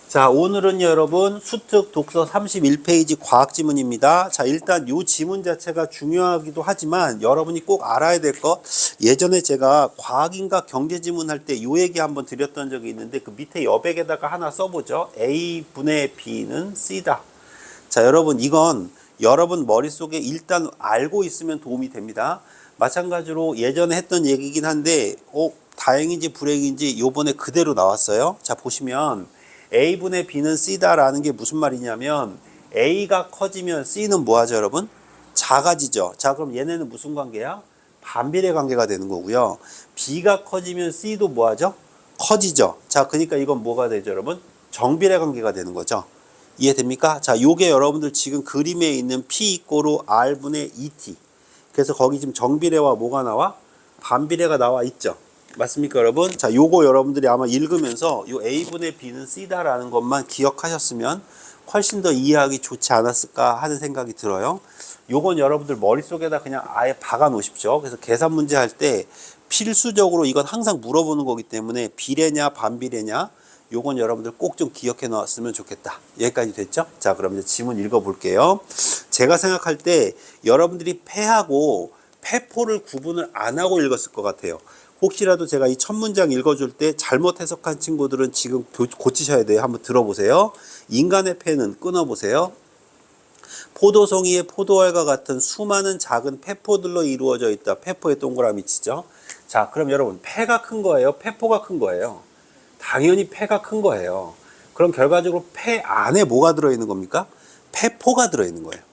자, 오늘은 여러분 수특 독서 31페이지 과학 지문입니다. 자, 일단 이 지문 자체가 중요하기도 하지만 여러분이 꼭 알아야 될 것, 예전에 제가 과학인과 경제 지문 할 때 요 얘기 한번 드렸던 적이 있는데 그 밑에 여백에다가 하나 써보죠. A분의 B는 C다. 자, 여러분 이건 여러분 머릿속에 일단 알고 있으면 도움이 됩니다. 마찬가지로 예전에 했던 얘기긴 한데 다행인지 불행인지 요번에 그대로 나왔어요. 자, 보시면 A분의 B는 C다라는 게 무슨 말이냐면 A가 커지면 C는 뭐하죠, 여러분? 작아지죠. 자, 그럼 얘네는 무슨 관계야? 반비례 관계가 되는 거고요. B가 커지면 C도 뭐하죠? 커지죠. 자, 그러니까 이건 뭐가 되죠, 여러분? 정비례 관계가 되는 거죠. 이해됩니까? 자, 요게 여러분들 지금 그림에 있는 P 이꼬르 R분의 ET. 그래서 거기 지금 정비례와 뭐가 나와? 반비례가 나와 있죠. 맞습니까, 여러분? 자, 요거 여러분들이 아마 읽으면서 요 A분의 B는 C다라는 것만 기억하셨으면 훨씬 더 이해하기 좋지 않았을까 하는 생각이 들어요. 요건 여러분들 머릿속에다 그냥 아예 박아 놓으십시오. 그래서 계산 문제 할 때 필수적으로 이건 항상 물어보는 거기 때문에 비례냐 반비례냐 요건 여러분들 꼭 좀 기억해 놨으면 좋겠다. 여기까지 됐죠? 자, 그럼 이제 지문 읽어 볼게요. 제가 생각할 때 여러분들이 패하고 패포를 구분을 안 하고 읽었을 것 같아요. 혹시라도 제가 이 첫 문장 읽어줄 때 잘못 해석한 친구들은 지금 고치셔야 돼요. 한번 들어보세요. 인간의 폐는 끊어보세요. 포도송이의 포도알과 같은 수많은 작은 폐포들로 이루어져 있다. 폐포의 동그라미 치죠. 자, 그럼 여러분 폐가 큰 거예요? 폐포가 큰 거예요? 당연히 폐가 큰 거예요. 그럼 결과적으로 폐 안에 뭐가 들어있는 겁니까? 폐포가 들어있는 거예요.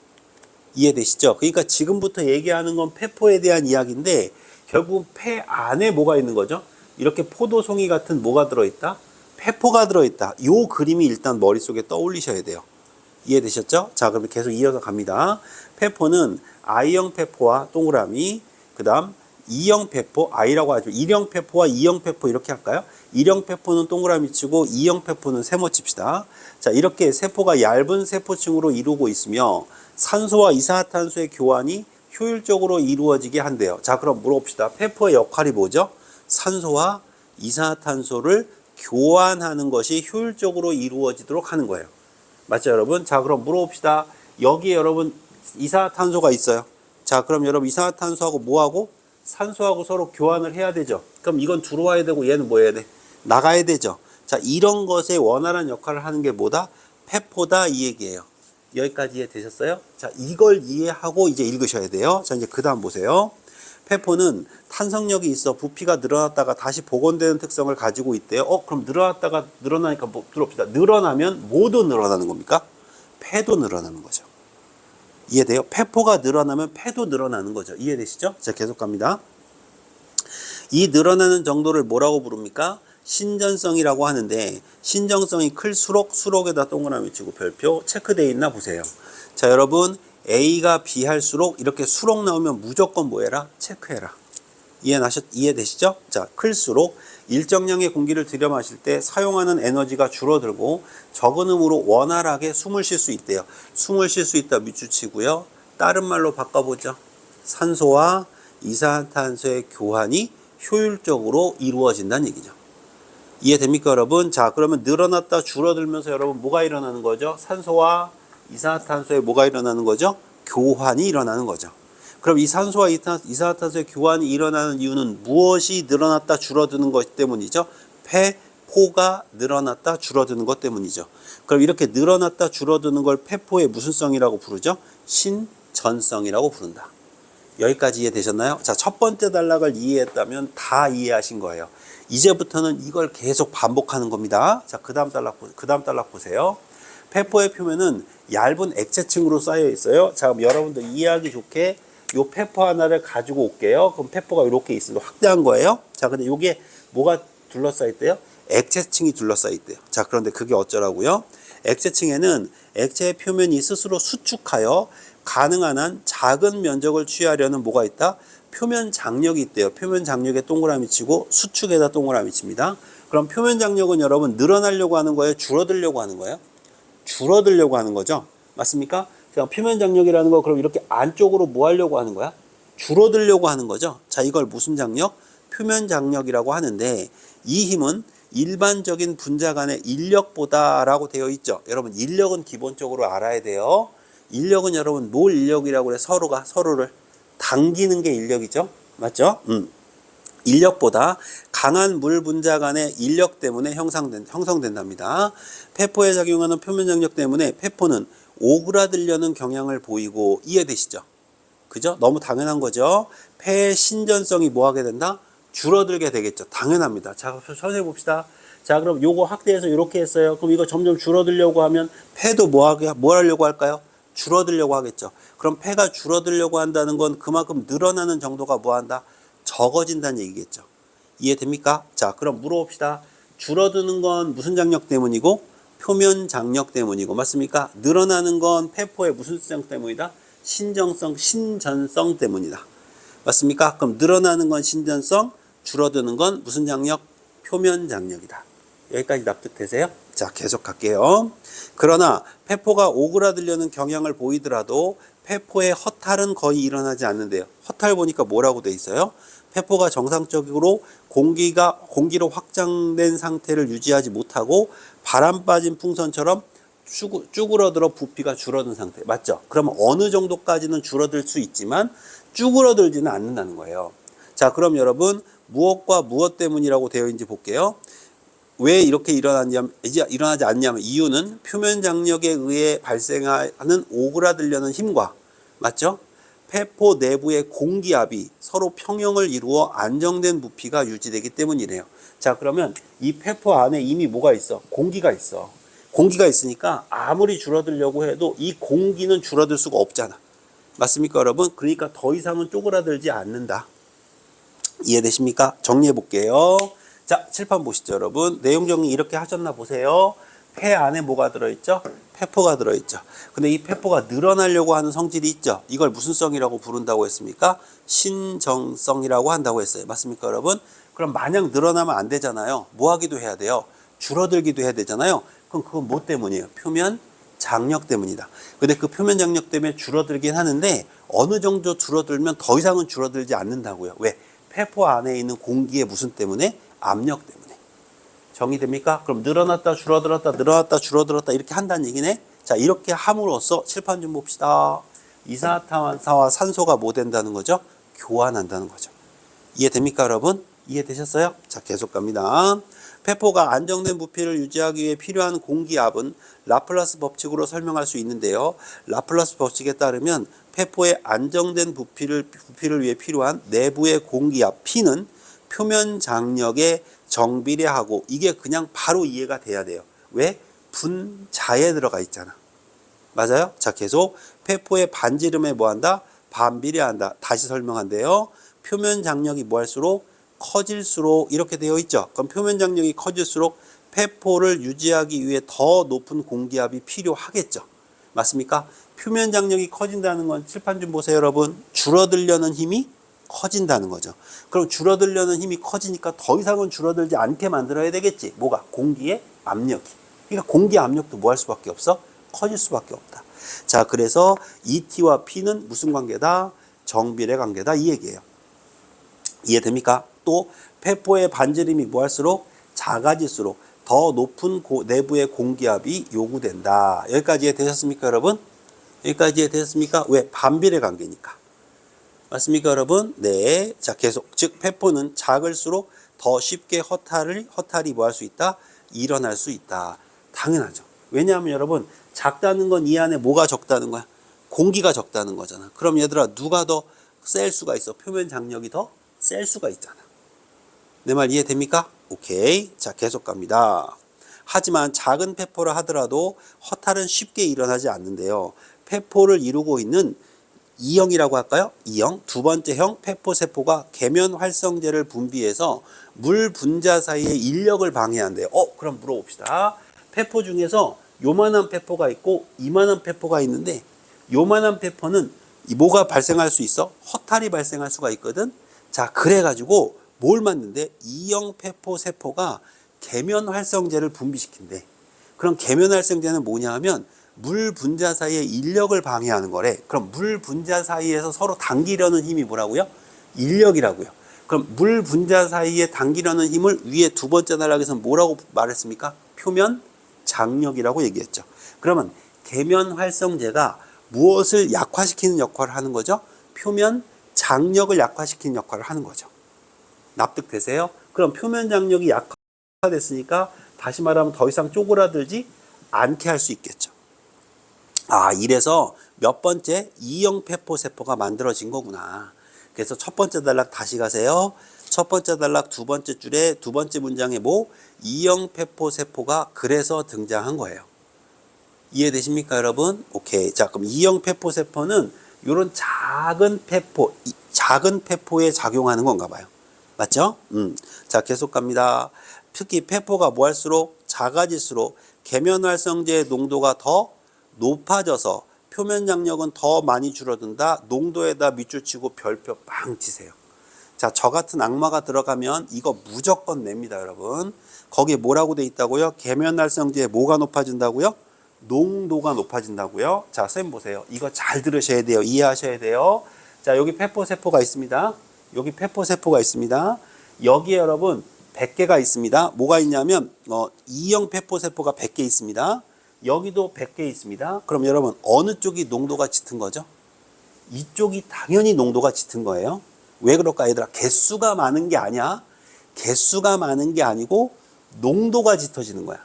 이해되시죠? 그러니까 지금부터 얘기하는 건 폐포에 대한 이야기인데 결국 폐 안에 뭐가 있는 거죠? 이렇게 포도송이 같은 뭐가 들어있다? 폐포가 들어있다. 요 그림이 일단 머릿속에 떠올리셔야 돼요. 이해되셨죠? 자, 그럼 계속 이어서 갑니다. 폐포는 I형 폐포와 동그라미, 그 다음 E형 폐포, I라고 하죠. 1형 폐포와 2형 폐포 이렇게 할까요? 1형 폐포는 동그라미 치고 2형 폐포는 세모 칩시다. 자, 이렇게 세포가 얇은 세포층으로 이루고 있으며 산소와 이산화탄소의 교환이 효율적으로 이루어지게 한대요. 자, 그럼 물어봅시다. 폐포의 역할이 뭐죠? 산소와 이산화탄소를 교환하는 것이 효율적으로 이루어지도록 하는 거예요. 맞죠, 여러분? 자, 그럼 물어봅시다. 여기에 여러분 이산화탄소가 있어요. 자, 그럼 여러분 이산화탄소하고 뭐하고? 산소하고 서로 교환을 해야 되죠. 그럼 이건 들어와야 되고 얘는 뭐 해야 돼? 나가야 되죠. 자, 이런 것에 원활한 역할을 하는 게 뭐다? 폐포다 이 얘기예요. 여기까지 이해되셨어요? 자, 이걸 이해하고 이제 읽으셔야 돼요. 자, 이제 그 다음 보세요. 폐포는 탄성력이 있어 부피가 늘어났다가 다시 복원되는 특성을 가지고 있대요. 그럼 늘어났다가 늘어나니까 뭐 들어봅시다. 늘어나면 뭐도 늘어나는 겁니까? 폐도 늘어나는 거죠. 이해돼요? 폐포가 늘어나면 폐도 늘어나는 거죠. 이해되시죠? 자, 계속 갑니다. 이 늘어나는 정도를 뭐라고 부릅니까? 신전성이라고 하는데 신전성이 클수록 수록에다 동그라미 치고 별표 체크되어 있나 보세요. 자, 여러분 A가 B 할수록 이렇게 수록 나오면 무조건 뭐해라? 체크해라. 이해되시죠? 자, 클수록 일정량의 공기를 들여 마실 때 사용하는 에너지가 줄어들고 적은 음으로 원활하게 숨을 쉴 수 있대요. 숨을 쉴 수 있다 밑줄치고요. 다른 말로 바꿔보죠. 산소와 이산화탄소의 교환이 효율적으로 이루어진다는 얘기죠. 이해됩니까, 여러분? 자, 그러면 늘어났다 줄어들면서 여러분 뭐가 일어나는 거죠? 산소와 이산화탄소의 뭐가 일어나는 거죠? 교환이 일어나는 거죠. 그럼 이 산소와 이산화탄소의 교환이 일어나는 이유는 무엇이 늘어났다 줄어드는 것 때문이죠? 폐포가 늘어났다 줄어드는 것 때문이죠. 그럼 이렇게 늘어났다 줄어드는 걸 폐포의 무슨 성이라고 부르죠? 신전성이라고 부른다. 여기까지 이해되셨나요? 자, 첫 번째 단락을 이해했다면 다 이해하신 거예요. 이제부터는 이걸 계속 반복하는 겁니다. 자, 그 다음 단락 보세요. 폐포의 표면은 얇은 액체층으로 쌓여 있어요. 자, 그럼 여러분들 이해하기 좋게 요 폐포 하나를 가지고 올게요. 그럼 폐포가 이렇게 있으면 확대한 거예요. 자, 근데 요게 뭐가 둘러싸여 있대요? 액체층이 둘러싸여 있대요. 자, 그런데 그게 어쩌라고요? 액체층에는 액체의 표면이 스스로 수축하여 가능한 한 작은 면적을 취하려는 뭐가 있다? 표면 장력이 있대요. 표면 장력에 동그라미 치고 수축에다 동그라미 칩니다. 그럼 표면 장력은 여러분 늘어나려고 하는 거예요? 줄어들려고 하는 거예요? 줄어들려고 하는 거죠. 맞습니까? 표면 장력이라는 거 그럼 이렇게 안쪽으로 뭐 하려고 하는 거야? 줄어들려고 하는 거죠. 자, 이걸 무슨 장력? 표면 장력이라고 하는데 이 힘은 일반적인 분자 간의 인력보다라고 되어 있죠. 여러분 인력은 기본적으로 알아야 돼요. 인력은 여러분 뭘 인력이라고 그래? 서로가 서로를 당기는 게 인력이죠. 맞죠? 인력보다 강한 물 분자 간의 인력 때문에 형성된답니다. 폐포에 작용하는 표면 장력 때문에 폐포는 오그라들려는 경향을 보이고 이해되시죠? 그죠? 너무 당연한 거죠. 폐의 신전성이 뭐 하게 된다? 줄어들게 되겠죠. 당연합니다. 자, 선생님 봅시다. 자, 그럼 요거 확대해서 이렇게 했어요. 그럼 이거 점점 줄어들려고 하면 폐도 뭐 하려고 할까요? 줄어들려고 하겠죠. 그럼 폐가 줄어들려고 한다는 건 그만큼 늘어나는 정도가 뭐 한다? 적어진다는 얘기겠죠. 이해됩니까? 자, 그럼 물어봅시다. 줄어드는 건 무슨 장력 때문이고 표면 장력 때문이고 맞습니까? 늘어나는 건 폐포의 무슨 장력 때문이다? 신전성 때문이다. 맞습니까? 그럼 늘어나는 건 신전성, 줄어드는 건 무슨 장력? 표면 장력이다. 여기까지 납득되세요? 자, 계속 갈게요. 그러나 폐포가 오그라들려는 경향을 보이더라도 폐포의 허탈은 거의 일어나지 않는데요. 허탈 보니까 뭐라고 돼 있어요? 폐포가 정상적으로 공기로 확장된 상태를 유지하지 못하고 바람 빠진 풍선처럼 쭈그러들어 부피가 줄어든 상태. 맞죠? 그러면 어느 정도까지는 줄어들 수 있지만 쭈그러들지는 않는다는 거예요. 자, 그럼 여러분 무엇과 무엇 때문이라고 되어 있는지 볼게요. 왜 이렇게 일어나지 않냐면 이유는 표면 장력에 의해 발생하는 오그라들려는 힘과 맞죠? 폐포 내부의 공기압이 서로 평형을 이루어 안정된 부피가 유지되기 때문이래요. 자, 그러면 이 폐포 안에 이미 뭐가 있어? 공기가 있어. 공기가 있으니까 아무리 줄어들려고 해도 이 공기는 줄어들 수가 없잖아. 맞습니까, 여러분? 그러니까 더 이상은 쪼그라들지 않는다. 이해되십니까? 정리해 볼게요. 자, 칠판 보시죠, 여러분. 내용 정리 이렇게 하셨나 보세요. 폐 안에 뭐가 들어있죠? 폐포가 들어있죠. 근데 이 폐포가 늘어나려고 하는 성질이 있죠. 이걸 무슨 성이라고 부른다고 했습니까? 신정성이라고 한다고 했어요. 맞습니까, 여러분? 그럼 마냥 늘어나면 안 되잖아요. 뭐 하기도 해야 돼요? 줄어들기도 해야 되잖아요. 그럼 그건 뭐 때문이에요? 표면 장력 때문이다. 근데 그 표면 장력 때문에 줄어들긴 하는데 어느 정도 줄어들면 더 이상은 줄어들지 않는다고요. 왜? 폐포 안에 있는 공기의 무슨 때문에? 압력 때문에. 정의됩니까? 그럼 늘어났다 줄어들었다 늘어났다 줄어들었다 이렇게 한다는 얘기네. 자, 이렇게 함으로써 칠판 좀 봅시다. 이산화탄소와 산소가 뭐 된다는 거죠? 교환한다는 거죠. 이해됩니까, 여러분? 이해되셨어요? 자, 계속 갑니다. 폐포가 안정된 부피를 유지하기 위해 필요한 공기압은 라플라스 법칙으로 설명할 수 있는데요. 라플라스 법칙에 따르면 폐포의 안정된 부피를 위해 필요한 내부의 공기압 P는 표면 장력에 정비례하고 이게 그냥 바로 이해가 돼야 돼요. 왜? 분자에 들어가 있잖아. 맞아요? 자, 계속 폐포의 반지름에 뭐한다? 반비례한다. 다시 설명한대요. 표면 장력이 뭐할수록 커질수록 이렇게 되어 있죠. 그럼 표면 장력이 커질수록 폐포를 유지하기 위해 더 높은 공기압이 필요하겠죠. 맞습니까? 표면 장력이 커진다는 건 칠판 좀 보세요, 여러분. 줄어들려는 힘이 커진다는 거죠. 그럼 줄어들려는 힘이 커지니까 더 이상은 줄어들지 않게 만들어야 되겠지. 뭐가? 공기의 압력이. 그러니까 공기 압력도 뭐 할 수밖에 없어? 커질 수밖에 없다. 자, 그래서 ET와 P는 무슨 관계다? 정비례 관계다. 이 얘기예요. 이해됩니까? 또 폐포의 반지름이 뭐 할수록 작아질수록 더 높은 내부의 공기압이 요구된다. 여기까지 이해되셨습니까, 여러분? 여기까지 이해되셨습니까? 왜? 반비례 관계니까. 맞습니까, 여러분? 네. 자, 계속. 즉, 폐포는 작을수록 더 쉽게 허탈이 뭐 할 수 있다? 일어날 수 있다. 당연하죠. 왜냐하면 여러분, 작다는 건 이 안에 뭐가 적다는 거야? 공기가 적다는 거잖아. 그럼 얘들아, 누가 더 셀 수가 있어? 표면 장력이 더 셀 수가 있잖아. 내 말 이해됩니까? 오케이. 자, 계속 갑니다. 하지만 작은 폐포라 하더라도 허탈은 쉽게 일어나지 않는데요. 폐포를 이루고 있는 E형이라고 할까요? E형. 두 번째 형 폐포세포가 계면 활성제를 분비해서 물 분자 사이의 인력을 방해한대요. 그럼 물어봅시다. 폐포 중에서 요만한 폐포가 있고 이만한 폐포가 있는데 요만한 폐포는 뭐가 발생할 수 있어? 허탈이 발생할 수가 있거든. 자, 그래가지고 뭘 만든대? E형 폐포세포가 계면 활성제를 분비시킨대. 그럼 계면 활성제는 뭐냐 하면 물 분자 사이의 인력을 방해하는 거래. 그럼 물 분자 사이에서 서로 당기려는 힘이 뭐라고요? 인력이라고요. 그럼 그럼 물 분자 사이에 당기려는 힘을 위에 두 번째 단락에서 뭐라고 말했습니까? 표면 장력이라고 얘기했죠. 그러면 계면 활성제가 무엇을 약화시키는 역할을 하는 거죠? 표면 장력을 약화시키는 역할을 하는 거죠. 납득되세요? 그럼 표면 장력이 약화됐으니까 다시 말하면 더 이상 쪼그라들지 않게 할 수 있겠죠. 이래서 몇 번째 이형 페포 세포가 만들어진 거구나. 그래서 첫 번째 단락 다시 가세요. 첫 번째 단락 두 번째 줄에 두 번째 문장에 이형 페포 세포가 그래서 등장한 거예요. 이해되십니까, 여러분? 오케이. 자, 그럼 이형 페포 세포는 이런 작은 페포에 작용하는 건가 봐요. 맞죠? 자, 계속 갑니다. 특히 페포가 뭐 할수록 작아질수록 계면 활성제의 농도가 더 높아져서 표면 장력은 더 많이 줄어든다. 농도에다 밑줄 치고 별표 빵 치세요. 자, 저 같은 악마가 들어가면 이거 무조건 냅니다, 여러분. 거기에 뭐라고 돼 있다고요? 계면 활성제에 뭐가 높아진다고요? 농도가 높아진다고요. 자, 쌤 보세요. 이거 잘 들으셔야 돼요. 이해하셔야 돼요. 자, 여기 페포세포가 있습니다. 여기 페포세포가 있습니다. 여기에 여러분 100개가 있습니다. 뭐가 있냐면 E형 페포세포가 100개 있습니다. 여기도 100개 있습니다. 그럼 여러분 어느 쪽이 농도가 짙은 거죠? 이쪽이 당연히 농도가 짙은 거예요. 왜 그럴까 얘들아? 개수가 많은 게 아니야. 개수가 많은 게 아니고 농도가 짙어지는 거야.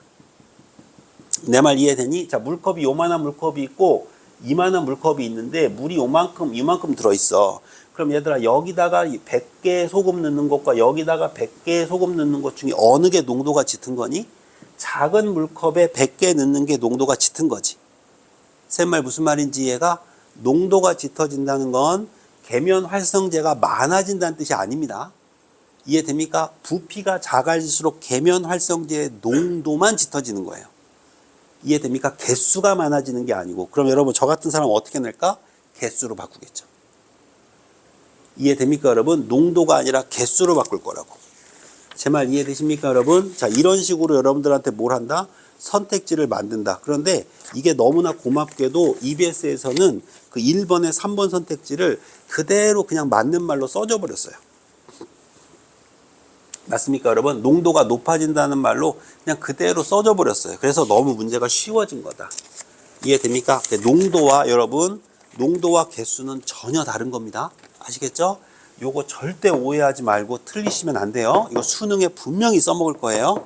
내 말 이해되니? 자, 물컵이 요만한 물컵이 있고 이만한 물컵이 있는데 물이 이만큼 들어있어. 그럼 얘들아 여기다가 100개 소금 넣는 것과 여기다가 100개 소금 넣는 것 중에 어느 게 농도가 짙은 거니? 작은 물컵에 100개 넣는 게 농도가 짙은 거지. 쌤말 무슨 말인지 이해가? 농도가 짙어진다는 건 계면 활성제가 많아진다는 뜻이 아닙니다. 이해됩니까? 부피가 작아질수록 계면 활성제의 농도만 짙어지는 거예요. 이해됩니까? 개수가 많아지는 게 아니고. 그럼 여러분 저 같은 사람은 어떻게 낼까? 개수로 바꾸겠죠. 이해됩니까 여러분? 농도가 아니라 개수로 바꿀 거라고. 제 말 이해되십니까 여러분? 자, 이런 식으로 여러분들한테 뭘 한다? 선택지를 만든다. 그런데 이게 너무나 고맙게도 EBS에서는 그 1번에 3번 선택지를 그대로 그냥 맞는 말로 써줘 버렸어요. 맞습니까 여러분? 농도가 높아진다는 말로 그냥 그대로 써줘 버렸어요. 그래서 너무 문제가 쉬워진 거다. 이해됩니까? 농도와 개수는 전혀 다른 겁니다. 아시겠죠? 요거 절대 오해하지 말고 틀리시면 안 돼요. 이거 수능에 분명히 써먹을 거예요.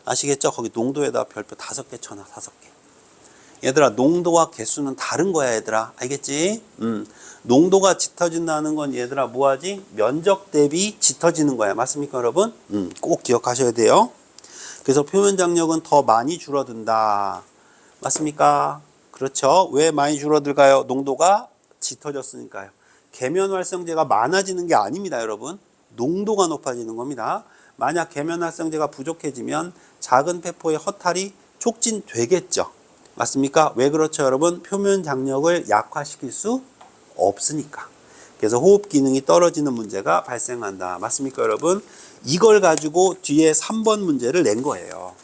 아시겠죠? 거기 농도에다 별표 5개 쳐놔. 5개. 얘들아 농도와 개수는 다른 거야 얘들아. 알겠지? 농도가 짙어진다는 건 얘들아 뭐하지? 면적 대비 짙어지는 거야. 맞습니까 여러분? 꼭 기억하셔야 돼요. 그래서 표면 장력은 더 많이 줄어든다. 맞습니까? 그렇죠. 왜 많이 줄어들까요? 농도가 짙어졌으니까요. 계면 활성제가 많아지는 게 아닙니다 여러분. 농도가 높아지는 겁니다. 만약 계면 활성제가 부족해지면 작은 페포의 허탈이 촉진되겠죠. 맞습니까? 왜 그렇죠 여러분? 표면 장력을 약화시킬 수 없으니까. 그래서 호흡 기능이 떨어지는 문제가 발생한다. 맞습니까 여러분? 이걸 가지고 뒤에 3번 문제를 낸 거예요.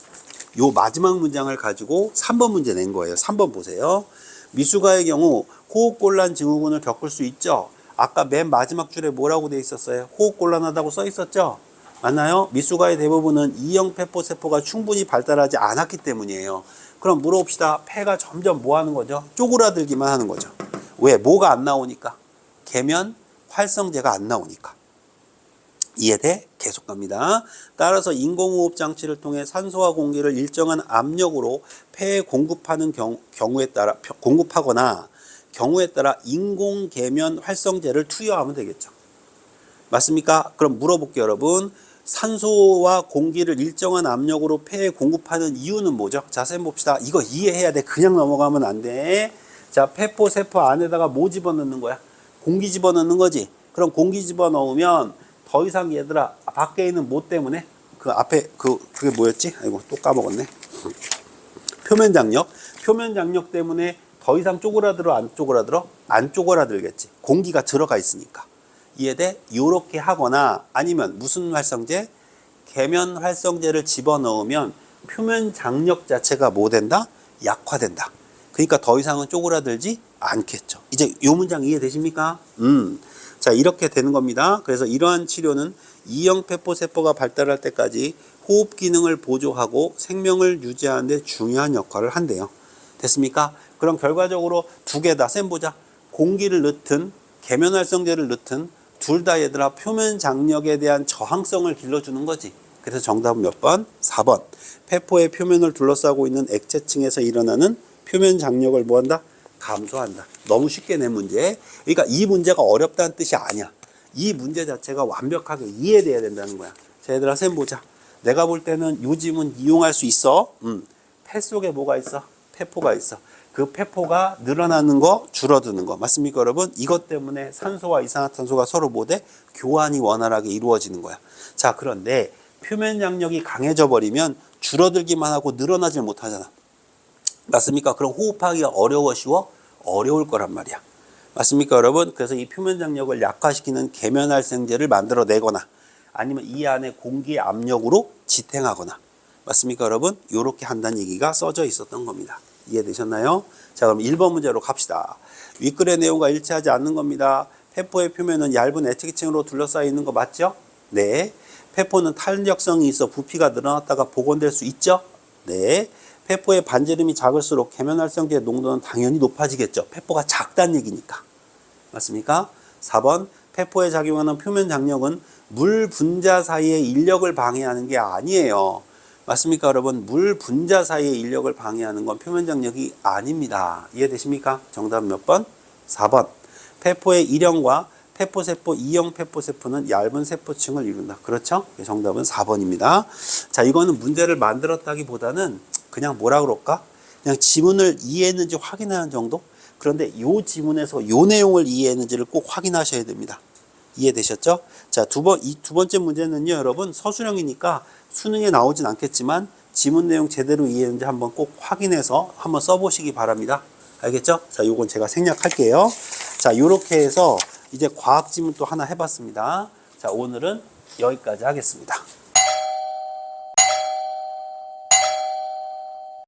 요 마지막 문장을 가지고 3번 문제 낸 거예요. 3번 보세요. 미숙아의 경우 호흡곤란 증후군을 겪을 수 있죠. 아까 맨 마지막 줄에 뭐라고 돼 있었어요? 호흡곤란하다고 써 있었죠? 맞나요? 미숙아의 대부분은 E형 페포세포가 충분히 발달하지 않았기 때문이에요. 그럼 물어봅시다. 폐가 점점 뭐 하는 거죠? 쪼그라들기만 하는 거죠. 왜? 뭐가 안 나오니까? 계면 활성제가 안 나오니까. 이해돼? 계속 갑니다. 따라서 인공호흡 장치를 통해 산소와 공기를 일정한 압력으로 폐에 공급하거나 경우에 따라 인공 계면 활성제를 투여하면 되겠죠. 맞습니까? 그럼 물어볼게요, 여러분. 산소와 공기를 일정한 압력으로 폐에 공급하는 이유는 뭐죠? 자, 쌤 봅시다. 이거 이해해야 돼. 그냥 넘어가면 안 돼. 자, 페포세포 안에다가 뭐 집어넣는 거야? 공기 집어넣는 거지. 그럼 공기 집어넣으면 더 이상 얘들아 밖에 있는 뭐 때문에? 그 앞에 그게 뭐였지? 아이고 또 까먹었네. 표면 장력 때문에 더 이상 쪼그라들어 안 쪼그라들어? 안 쪼그라들겠지. 공기가 들어가 있으니까. 이해돼? 요렇게 하거나 아니면 무슨 활성제? 계면 활성제를 집어넣으면 표면 장력 자체가 뭐 된다? 약화된다. 그러니까 더 이상은 쪼그라들지 않겠죠. 이제 요 문장 이해되십니까? 자, 이렇게 되는 겁니다. 그래서 이러한 치료는 E형 폐포세포가 발달할 때까지 호흡 기능을 보조하고 생명을 유지하는 데 중요한 역할을 한대요. 됐습니까? 그럼 결과적으로 두 개다. 쌤 보자. 공기를 넣든 계면활성제를 넣든 둘 다 얘들아 표면 장력에 대한 저항성을 길러주는 거지. 그래서 정답은 몇 번? 4번. 폐포의 표면을 둘러싸고 있는 액체층에서 일어나는 표면 장력을 뭐한다? 감소한다. 너무 쉽게 낸 문제. 그러니까 이 문제가 어렵다는 뜻이 아니야. 이 문제 자체가 완벽하게 이해돼야 된다는 거야. 자, 얘들아 쌤 보자. 내가 볼 때는 요 지문 이용할 수 있어. 폐 속에 뭐가 있어? 폐포가 있어. 그 폐포가 늘어나는 거, 줄어드는 거. 맞습니까, 여러분? 이것 때문에 산소와 이산화탄소가 서로 뭐돼? 교환이 원활하게 이루어지는 거야. 자, 그런데 표면 장력이 강해져 버리면 줄어들기만 하고 늘어나질 못하잖아. 맞습니까? 그럼 호흡하기가 어려워, 쉬워? 어려울 거란 말이야. 맞습니까, 여러분? 그래서 이 표면 장력을 약화시키는 계면활성제를 만들어내거나 아니면 이 안에 공기의 압력으로 지탱하거나. 맞습니까, 여러분? 이렇게 한다는 얘기가 써져 있었던 겁니다. 이해되셨나요? 자, 그럼 1번 문제로 갑시다. 윗글의 내용과 일치하지 않는 겁니다. 폐포의 표면은 얇은 액체층으로 둘러싸여 있는 거 맞죠? 네. 폐포는 탄력성이 있어 부피가 늘어났다가 복원될 수 있죠? 네. 폐포의 반지름이 작을수록 계면활성제의 농도는 당연히 높아지겠죠. 폐포가 작다는 얘기니까. 맞습니까? 4번. 폐포에 작용하는 표면 장력은 물 분자 사이의 인력을 방해하는 게 아니에요. 맞습니까, 여러분? 물 분자 사이의 인력을 방해하는 건 표면 장력이 아닙니다. 이해되십니까? 정답 몇 번? 4번. 폐포의 1형과 폐포세포, 2형 폐포세포는 얇은 세포층을 이룬다. 그렇죠? 정답은 4번입니다. 자, 이거는 문제를 만들었다기보다는 그냥 뭐라 그럴까? 그냥 지문을 이해했는지 확인하는 정도? 그런데 이 지문에서 이 내용을 이해했는지를 꼭 확인하셔야 됩니다. 이해되셨죠? 자, 이 두 번째 문제는요, 여러분, 서술형이니까 수능에 나오진 않겠지만 지문 내용 제대로 이해했는지 한번 꼭 확인해서 한번 써보시기 바랍니다. 알겠죠? 자, 요건 제가 생략할게요. 자, 요렇게 해서 이제 과학 지문 또 하나 해봤습니다. 자, 오늘은 여기까지 하겠습니다.